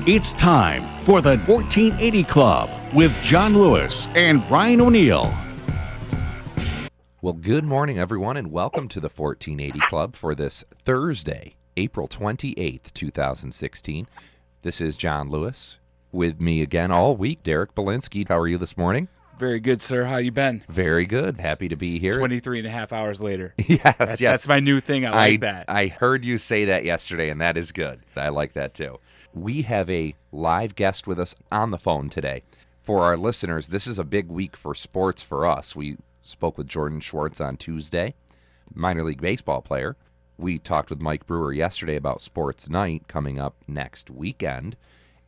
It's time for the 1480 Club with John Lewis and Brian O'Neill. Well, good morning, everyone, and welcome to the 1480 Club for this Thursday, April 28th, 2016. This is John Lewis. With me again all week, Derek Belinsky. How are you this morning? Very good, sir. How you been? Very good. Happy to be here. 23 and a half hours later. Yes. That's my new thing. I like that. I heard you say that yesterday, and that is good. I like that, too. We have a live guest with us on the phone today. For our listeners, this is a big week for sports for us. We spoke with Jordan Schwartz on Tuesday, minor league baseball player. We talked with Mike Brewer yesterday about Sports Night coming up next weekend.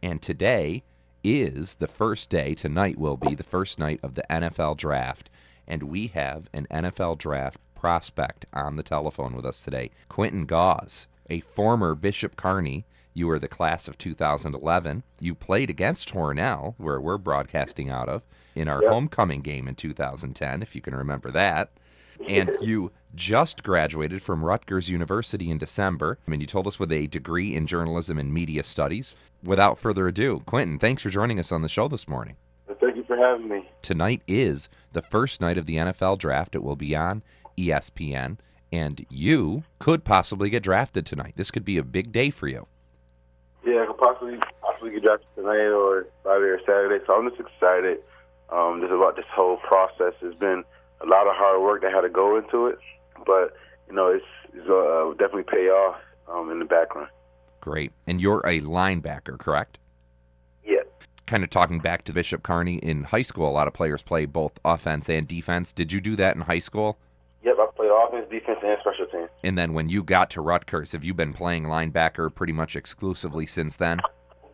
And today is the first day. Tonight will be the first night of the NFL Draft. And we have an NFL Draft prospect on the telephone with us today, Quentin Gause, a former Bishop Kearney. You were the class of 2011. You played against Hornell, where we're broadcasting out of, in our homecoming game in 2010, if you can remember that. And you just graduated from Rutgers University in December. I mean, you told us with a degree in journalism and media studies. Without further ado, Quentin, thanks for joining us on the show this morning. Thank you for having me. Tonight is the first night of the NFL Draft. It will be on ESPN, and you could possibly get drafted tonight. This could be a big day for you. Yeah, I could possibly get drafted tonight or Friday or Saturday, so I'm just excited just about this whole process. There's been a lot of hard work that had to go into it, but, you know, it's definitely pay off in the background. Great. And you're a linebacker, correct? Yeah. Kind of talking back to Bishop Kearney, in high school, a lot of players play both offense and defense. Did you do that in high school? Yep, I played offense, defense, and special teams. And then when you got to Rutgers, have you been playing linebacker pretty much exclusively since then?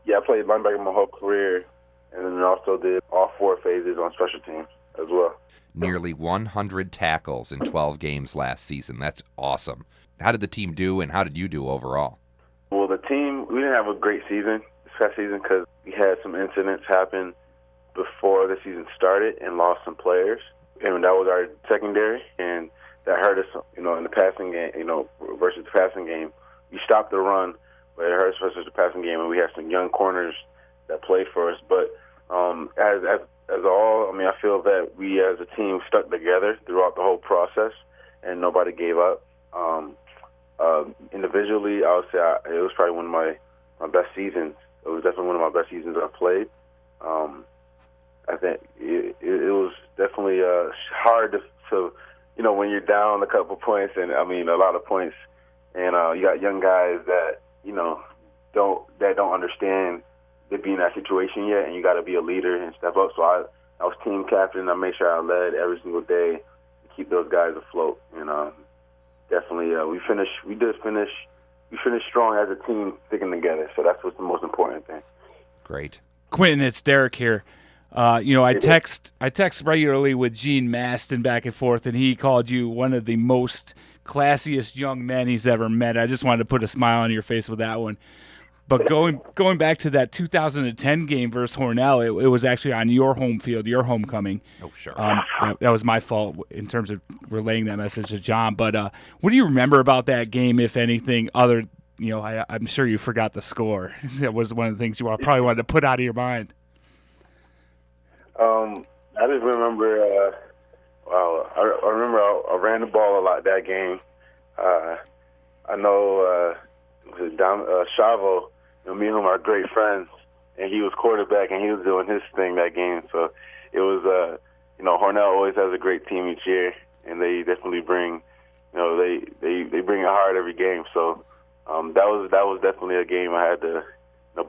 Yeah, I played linebacker my whole career, and then also did all four phases on special teams as well. Nearly 100 tackles in 12 games last season. That's awesome. How did the team do, and how did you do overall? Well, the team, we didn't have a great season this past season because we had some incidents happen before the season started and lost some players. And that was our secondary, and that hurt us, in the passing game, versus the passing game. We stopped the run, but it hurt us versus the passing game, and we had some young corners that played for us. But I feel that we as a team stuck together throughout the whole process, and nobody gave up. Individually, I would say it was probably one of my best seasons. It was definitely one of my best seasons I've played. I think it was definitely hard to when you're down a couple points, and a lot of points, and you got young guys that don't understand to be in that situation yet, and you got to be a leader and step up. So I was team captain. I made sure I led every single day to keep those guys afloat. And definitely, we finished strong as a team, sticking together. So that's what's the most important thing. Great. Quentin, it's Derek here. I text regularly with Gene Maston back and forth, and he called you one of the most classiest young men he's ever met. I just wanted to put a smile on your face with that one. But going back to that 2010 game versus Hornell, it was actually on your home field, your homecoming. Oh, sure. That was my fault in terms of relaying that message to John. But what do you remember about that game, if anything, other, I'm sure you forgot the score. That was one of the things you probably wanted to put out of your mind. I just remember, I remember I ran the ball a lot that game. I know Chavo, me and him are great friends, and he was quarterback, and he was doing his thing that game. So it was, Hornell always has a great team each year, and they definitely bring, they bring it hard every game. So that was definitely a game I had to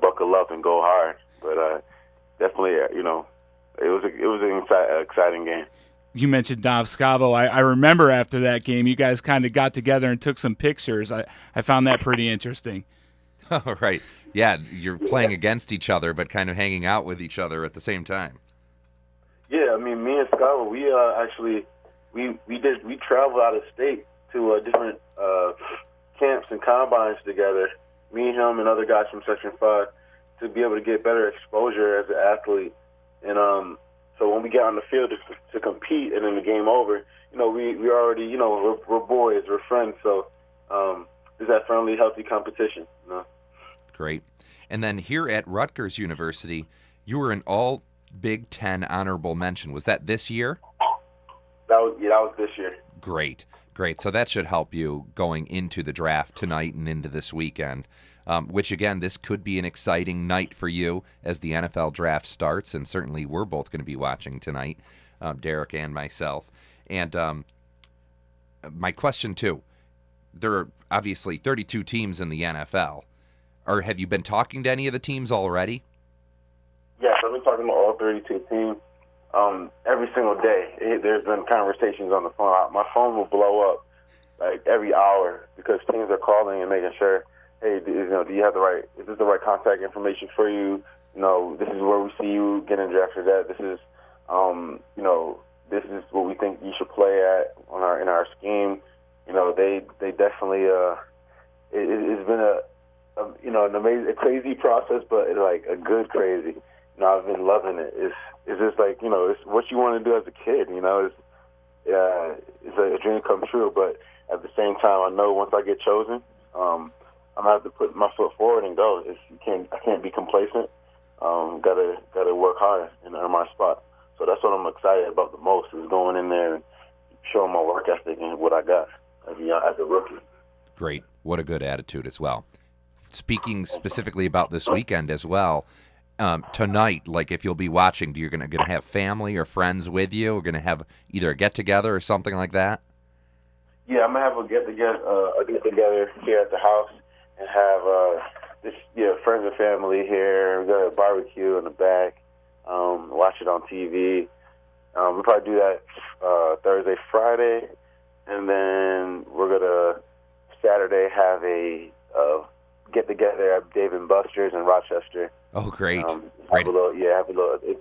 buckle up and go hard. But definitely, it was an exciting game. You mentioned Dov Scavo. I remember after that game, you guys kind of got together and took some pictures. I found that pretty interesting. Oh, right. Yeah, you're playing against each other, but kind of hanging out with each other at the same time. Yeah, me and Scavo, we traveled out of state to different camps and combines together. Me, him, and other guys from Section 5 to be able to get better exposure as an athlete. And so when we get on the field to compete and then the game over, we already, we're boys, we're friends. So there's that friendly, healthy competition. Great. And then here at Rutgers University, you were an all Big Ten honorable mention. Was that this year? That was this year. Great. So that should help you going into the draft tonight and into this weekend, which, again, this could be an exciting night for you as the NFL draft starts, and certainly we're both going to be watching tonight, Derek and myself. And my question, too, there are obviously 32 teams in the NFL. Or have you been talking to any of the teams already? Yes, I've been talking to all 32 teams every single day. There's been conversations on the phone. My phone will blow up like every hour because teams are calling and making sure, hey, do you have is this the right contact information for you? This is where we see you getting drafted at. This is, this is what we think you should play at in our scheme. They definitely. It's been an amazing, a crazy process, but it's like a good crazy. I've been loving it. It's just like, it's what you want to do as a kid. It's a dream come true. But at the same time, I know once I get chosen, I'm gonna have to put my foot forward and go. I can't be complacent. Gotta work hard and earn my spot. So that's what I'm excited about the most, is going in there and showing my work ethic and what I got as a rookie. Great. What a good attitude as well. Speaking specifically about this weekend as well, tonight, like if you'll be watching, you're going to have family or friends with you? We're going to have either a get-together or something like that? Yeah, I'm going to have a get-together here at the house and have friends and family here. We're going to barbecue in the back, watch it on TV. We'll probably do that Thursday, Friday, and then we're going to Saturday have a get-together at Dave & Buster's in Rochester. Oh, great. Have a little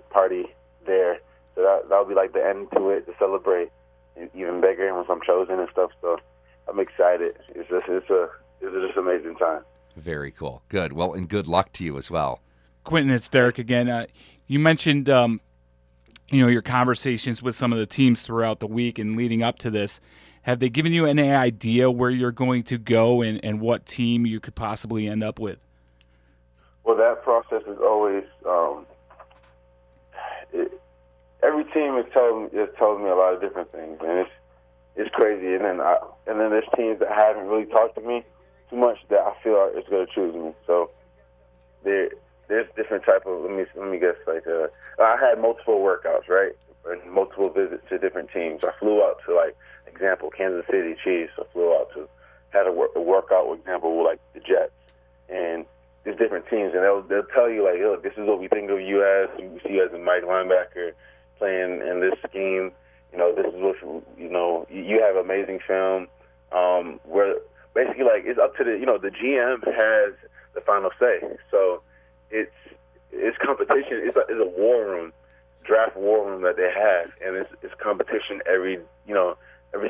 party there. So that'll be like the end to it, to celebrate even bigger once I'm chosen and stuff. So I'm excited. It's just an amazing time. Very cool. Good. Well, and good luck to you as well. Quentin, it's Derek again. You mentioned your conversations with some of the teams throughout the week and leading up to this. Have they given you any idea where you're going to go and what team you could possibly end up with? Well, that process is always every team is telling me a lot of different things, and it's crazy. And then there's teams that haven't really talked to me too much that I feel is going to choose me. So there's different type of let me guess, like I had multiple workouts, right, and multiple visits to different teams. I flew out to, like, example, Kansas City Chiefs. I flew out to had a workout, for example, with like the Jets, and there's different teams, and they'll tell you, like, look, this is what we think of you as. We see you as a Mike linebacker playing in this scheme. This is what you have amazing film. Where basically, like, it's up to the GM has the final say. So it's competition. It's a war room, draft war room that they have, and it's competition every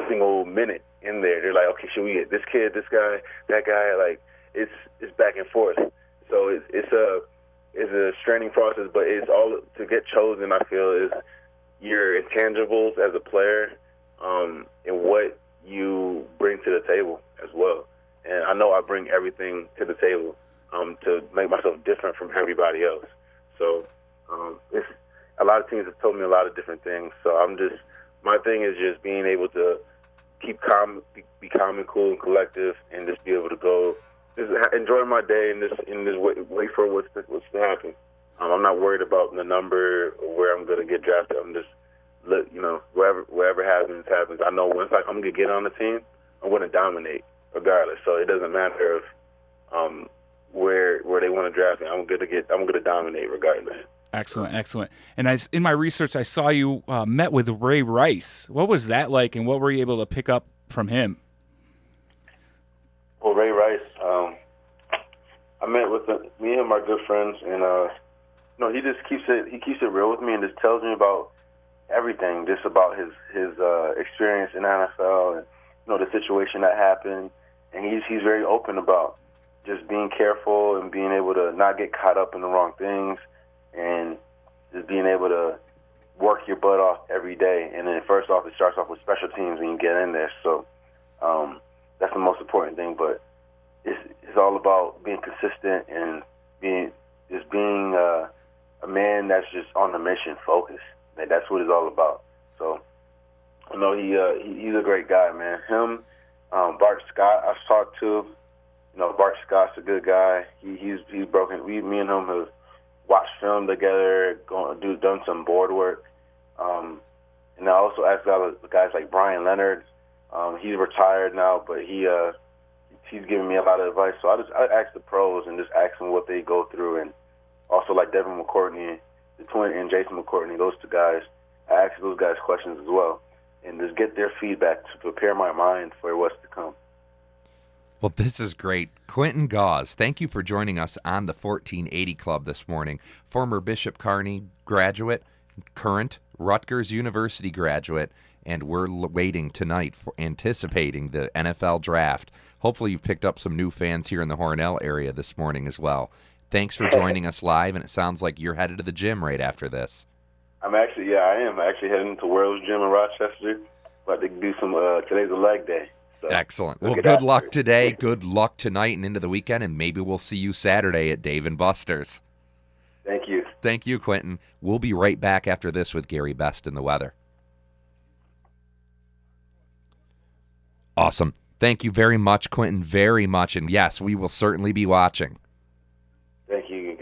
single minute in there. They're like, okay, should we get this kid, this guy, that guy? Like, it's back and forth. So it's a straining process, but it's all to get chosen. I feel is your intangibles as a player, and what you bring to the table as well. And I know I bring everything to the table to make myself different from everybody else. So it's a lot of teams have told me a lot of different things. So my thing is just being able to keep calm, be calm and cool and collective, and just be able to go, just enjoy my day and wait for what's to happen. I'm not worried about the number or where I'm going to get drafted. I'm just, wherever happens. I know once I'm going to get on the team, I'm going to dominate regardless. So it doesn't matter if where they want to draft me. I'm going to dominate regardless. Excellent. And in my research, I saw you met with Ray Rice. What was that like, and what were you able to pick up from him? Well, Ray Rice, I met with him. Me and him are good friends, and he just keeps it real with me and just tells me about everything, just about his experience in NFL and the situation that happened. And he's very open about just being careful and being able to not get caught up in the wrong things, and just being able to work your butt off every day. And then first off, it starts off with special teams when you get in there. So that's the most important thing. But it's all about being consistent and being a man that's just on the mission, focused. And that's what it's all about. So, he's a great guy, man. Him, Bart Scott, I've talked to. Bart Scott's a good guy. He's broken. Me and him have watched film together, done some board work. And I also asked guys like Brian Leonard. He's retired now, but he's giving me a lot of advice. So I ask the pros and just ask them what they go through, and also like Devin McCourtney, the twin, and Jason McCourtney, those two guys. I ask those guys questions as well, and just get their feedback to prepare my mind for what's to come. Well, this is great. Quentin Gause, thank you for joining us on the 1480 Club this morning. Former Bishop Kearney graduate, current Rutgers University graduate, and we're waiting tonight for anticipating the NFL draft. Hopefully you've picked up some new fans here in the Hornell area this morning as well. Thanks for joining us live, and it sounds like you're headed to the gym right after this. I am actually heading to World's Gym in Rochester. About to do some, today's a leg day. So excellent. Well, good luck today, good luck tonight and into the weekend, and maybe we'll see you Saturday at Dave & Buster's. Thank you. Thank you, Quentin. We'll be right back after this with Gary Best and the weather. Awesome. Thank you very much, Quentin, very much. And yes, we will certainly be watching. Thank you.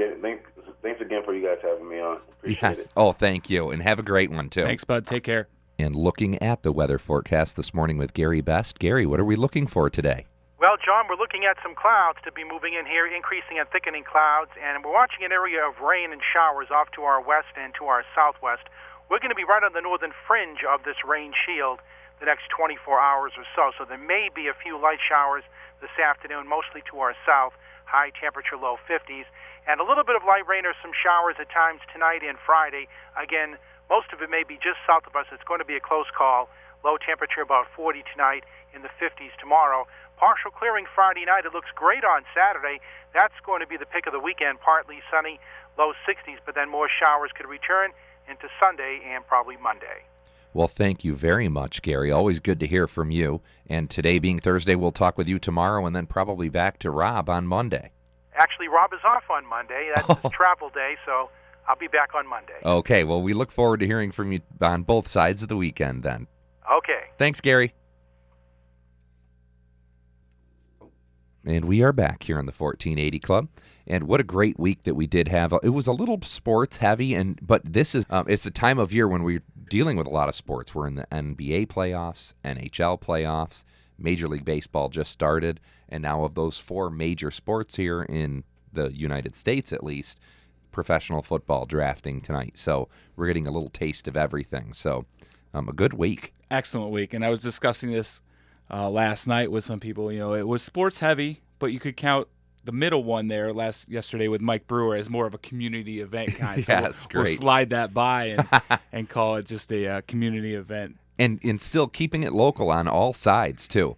Thanks again for you guys having me on. Appreciate it. Oh, thank you. And have a great one, too. Thanks, bud. Take care. And looking at the weather forecast this morning with Gary Best. Gary, what are we looking for today? Well, John, we're looking at some clouds to be moving in here, increasing and thickening clouds, and we're watching an area of rain and showers off to our west and to our southwest. We're going to be right on the northern fringe of this rain shield the next 24 hours or so there may be a few light showers this afternoon, mostly to our south, high temperature, low 50s, and a little bit of light rain or some showers at times tonight and Friday. Again, most of it may be just south of us. It's going to be a close call. Low temperature about 40 tonight, in the 50s tomorrow. Partial clearing Friday night. It looks great on Saturday. That's going to be the pick of the weekend. Partly sunny, low 60s, but then more showers could return into Sunday and probably Monday. Well, thank you very much, Gary. Always good to hear from you. And today being Thursday, we'll talk with you tomorrow and then probably back to Rob on Monday. Actually, Rob is off on Monday. That's his travel day, so I'll be back on Monday. Okay, well, we look forward to hearing from you on both sides of the weekend then. Okay. Thanks, Gary. And we are back here on the 1480 Club. And what a great week that we did have. It was a little sports heavy, but this is it's a time of year when we're dealing with a lot of sports. We're in the NBA playoffs, NHL playoffs, Major League Baseball just started, and now of those four major sports here in the United States at least, professional football drafting tonight. So we're getting a little taste of everything. So a good week. Excellent week. And I was discussing this last night with some people. You know, it was sports heavy, but you could count the middle one there yesterday with Mike Brewer as more of a community event kind. Yes, we'll great. Slide that by and call it just a community event. And still keeping it local on all sides, too.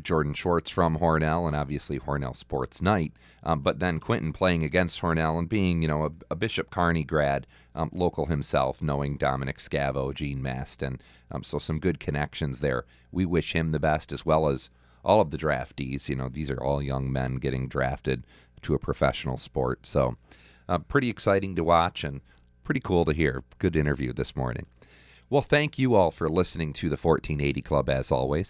Jordan Schwartz from Hornell and obviously Hornell Sports Night. But then Quentin playing against Hornell and being, a Bishop Kearney grad, local himself, knowing Dominic Scavo, Gene Maston. So some good connections there. We wish him the best as well as all of the draftees. These are all young men getting drafted to a professional sport. So pretty exciting to watch and pretty cool to hear. Good interview this morning. Well, thank you all for listening to the 1480 Club as always.